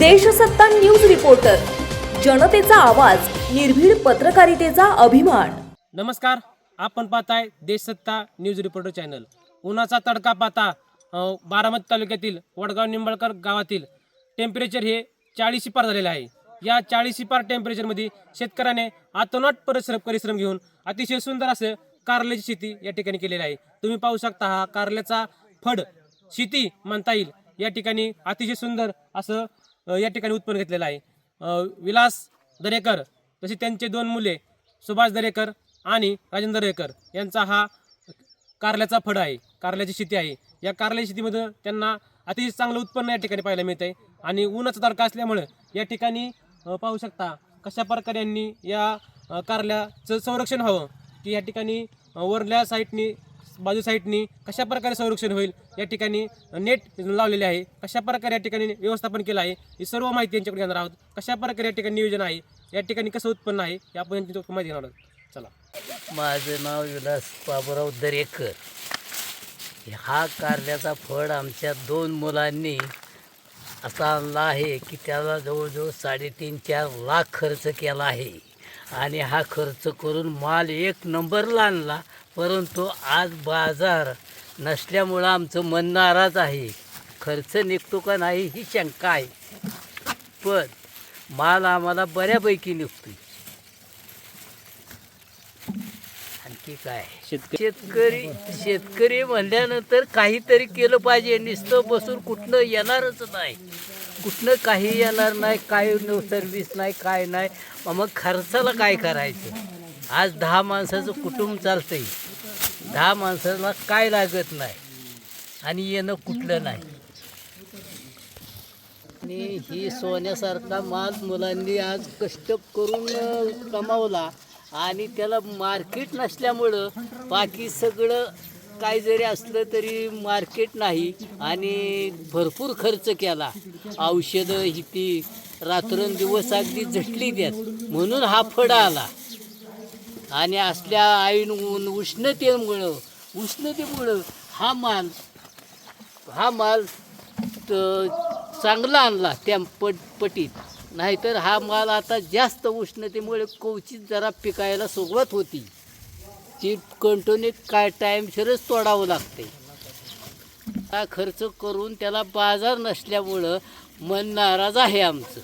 Deshsatta news reporter, जनतेचा आवाज, निर्भीड पत्रकारितेचा अभिमान। नमस्कार, आपण पाहताय देशसत्ता न्यूज रिपोर्टर चॅनल। उन्हाचा तडका पाहता बारामती तालुक्यातील वडगाव निंबाळकर गावातील टेम्परेचर हे 40 पार झालेले आहे। या 40 पार टेम्परेचरमध्ये शेतकऱ्याने अतोनाट परिश्रम घेऊन अतिशय सुंदर असं कारल्याची शेती या ठिकाणी केलेली आहे। तुम्ही पाहू शकता हा कारल्याचा फड शेती म्हणता येईल। या ठिकाणी अतिशय सुंदर असं या ठिकाणी उत्पन्न घेतलेलं आहे। विलास दरेकर तसे त्यांचे दोन मुले सुभाष दरेकर आणि राजेंद्र दरेकर यांचा हा कारल्याचा फड आहे, कारल्याची शेती आहे। या कारल्याच्या शेतीमध्ये त्यांना अतिशय चांगलं उत्पन्न या ठिकाणी पाहायला मिळतंय आणि उन्हाचा तडका असल्यामुळे या ठिकाणी पाहू शकता कशा प्रकारे यांनी या कारल्याचं संरक्षण व्हावं की या ठिकाणी वरल्या साईडनी बाजू साईडनी कशा प्रकारे संरक्षण होईल या ठिकाणी नेट लावलेले आहे। कशा प्रकारे या ठिकाणी व्यवस्थापन केलं आहे ही सर्व माहिती यांच्याकडे घेणार आहोत। कशा प्रकारे या ठिकाणी नियोजन आहे, या ठिकाणी कसं उत्पन्न आहे हे आपण यांची माहिती घेणार आहोत। चला, माझं नाव विलास बाबूराव दरेकर। हा कारल्याचा फळ आमच्या दोन मुलांनी असा आणला आहे की त्याला जवळजवळ 3.5-4 लाख खर्च केला आहे आणि हा खर्च करून माल एक नंबरला आणला, परंतु आज बाजार नसल्यामुळं आमचं मन नाराज आहे। खर्च निघतो का नाही ही शंका आहे, पण माल आम्हाला बऱ्यापैकी निघतोय। आणखी काय, शेतकरी म्हणल्यानंतर काहीतरी केलं पाहिजे। नुसतं बसून कुठनं येणारच नाही, कुठनं काही येणार नाही, काय नो सर्व्हिस नाही, काय नाही। मग खर्चाला काय करायचं? आज 10 माणसाचं कुटुंब चालतंय, 10 माणसाला काय लागत नाही आणि येणं कुठलं नाही। आणि ही सोन्यासारखा माल मुलांनी आज कष्ट करून कमावला आणि त्याला मार्केट नसल्यामुळं बाकी सगळं काय जरी असलं तरी मार्केट नाही आणि भरपूर खर्च केला। औषधं ही ती रात्रंदिवस अगदी झटली द्यात म्हणून हा फड आला आणि असल्या ऐन उष्णतेमुळं हा माल चांगला आणला त्या पटीत। नाहीतर हा माल आता जास्त उष्णतेमुळे कवचित जरा पिकायला सुरुवात होती, ती कंटिन्यू काय टाईमशीरच तोडावं लागते। हा खर्च करून त्याला बाजार नसल्यामुळं मन नाराज आहे आमचं।